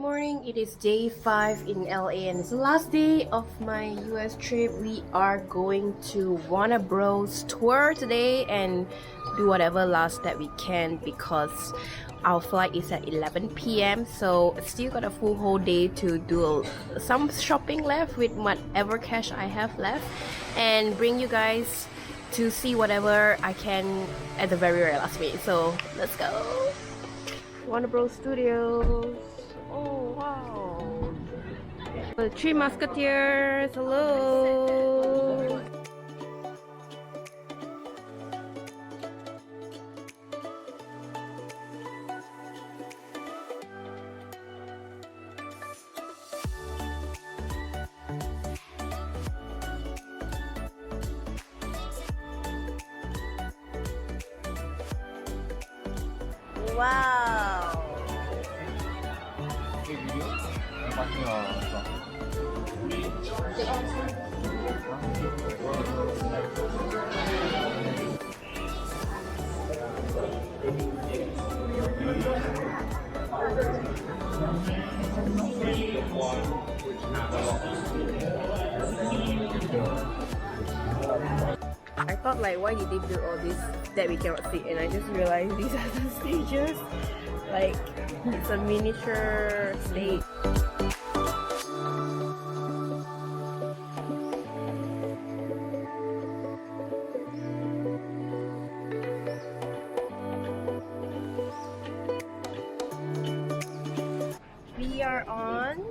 Morning, it is day 5 in LA and it's the last day of my US trip. We are going to Warner Bros tour today and do whatever last that we can because our flight is at 11 p.m. so still got a full whole day to do some shopping left with whatever cash I have left and bring you guys to see whatever I can at the very last minute. So let's go! Warner Bros Studios. Oh wow! The Three Musketeers. Hello. Wow. I thought like why did they build all this that we cannot see, and I just realized these are the stages. Like it's a miniature stage. We are on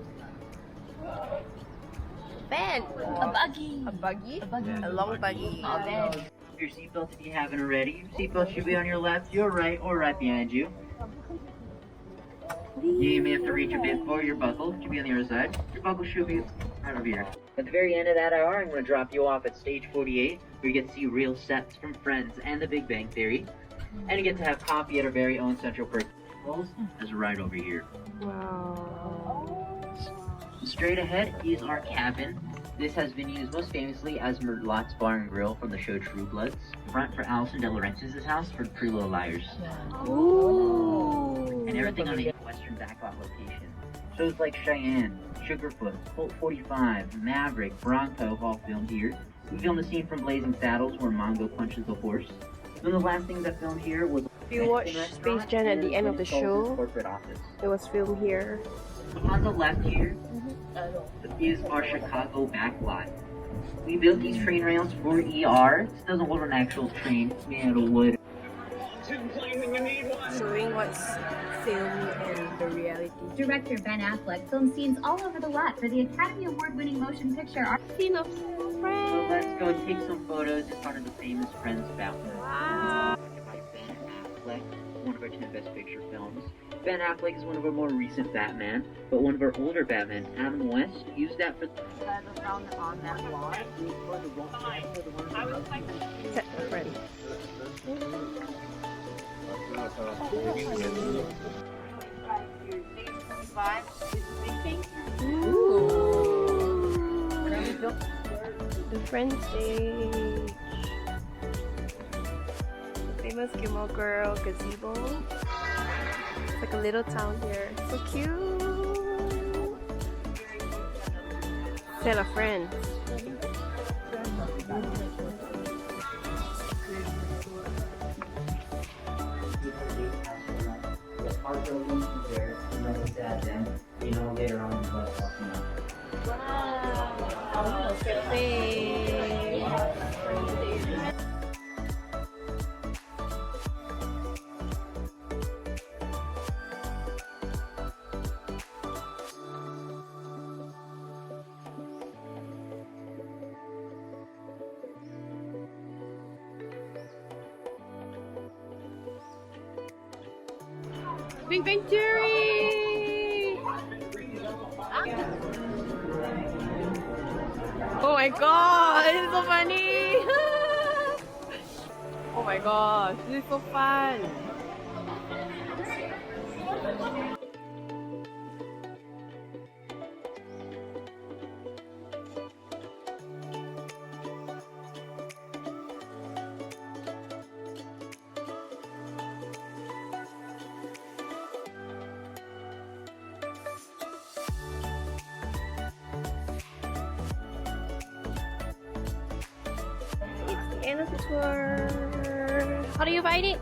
van. A buggy. A buggy? A buggy. A long buggy. A van. Your seatbelts if you haven't already. Your seatbelt should be on your left, your right, or right behind you. You may have to reach a bit for your buckle. It should be on the other side. Your buckle should be right over here. At the very end of that hour, I'm going to drop you off at stage 48, where you get to see real sets from Friends and The Big Bang Theory. And you get to have coffee at our very own Central Perk. Is right over here. Wow. Straight ahead is our cabin. This has been used most famously as Merlotte's Bar and Grill from the show True Bloods. Front for Alison De Laurentiis' house for Pretty Little Liars. Ooh. And everything on a western backlot location. Shows like Cheyenne, Sugarfoot, Colt 45, Maverick, Bronco all filmed here. We filmed the scene from Blazing Saddles where Mongo punches the horse. One of the last things I filmed here was If you watch Space Jam at the end of the show, corporate office. it was filmed here. On the left here is our Chicago backlot. We built these train rails for ER. This doesn't hold an actual train, it's made out of wood. Showing what's filmed in the reality. Director Ben Affleck filmed scenes all over the lot for the Academy Award-winning motion picture art. Scene of So Friends. let's go take some photos in front of the famous Friends fountain. Wow. By Ben Affleck, one of our 10 Best Picture films. Ben Affleck is one of our more recent Batman, but one of our older Batman, Adam West, used that for Found on that wall. Set of Friends. Ooh. The Friends stage. Famous Gilmore Girl gazebo. It's like a little town here. So cute. Set of Friends. later on in the bus walking up. Wow. Cafe. Big Bang Theory! Oh my god, this is so funny! Oh my gosh, this is so fun! Canopy tour. How do you find it?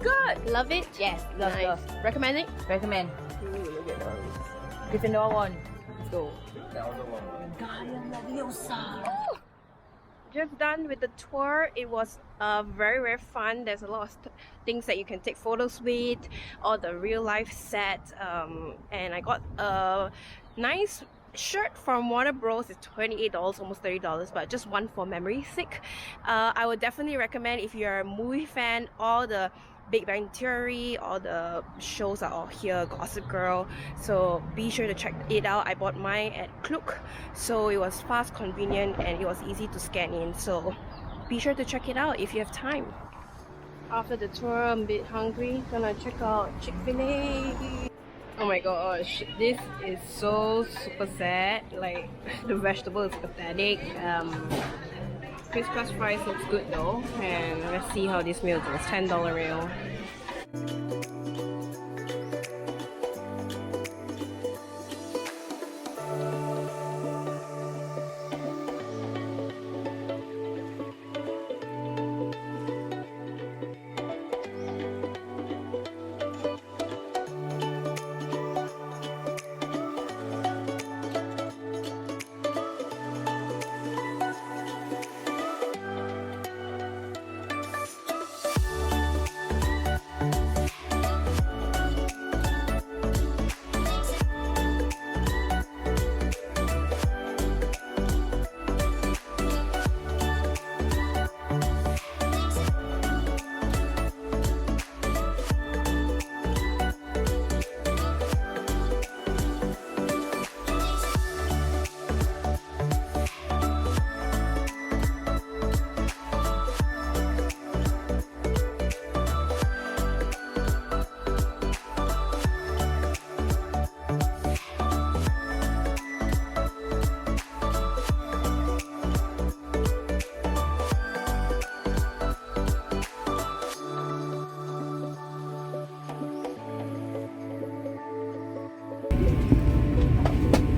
Good. Love it? Yes, love, Nice. love. Recommend it? Recommend. Ooh, look at those. Gryffindor one. Let's go. Just done with the tour. It was very fun. There's a lot of things that you can take photos with, all the real life set, and I got a nice shirt from Warner Bros. It's $28, almost $30, but just one for memory's sake. I would definitely recommend if you're a movie fan. All the Big Bang Theory, all the shows are all here, Gossip Girl, so be sure to check it out. I bought mine at Klook, so it was fast, convenient, and it was easy to scan in, so be sure to check it out if you have time. After the tour, I'm a bit hungry, gonna check out Chick-fil-A. Oh my gosh, this is so super sad. Like, the vegetable is pathetic. Criss-cross fries looks good though, and let's see how this meal goes. $10 meal.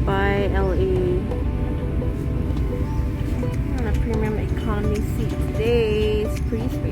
By LA on a premium economy seat today. It's pretty spacious.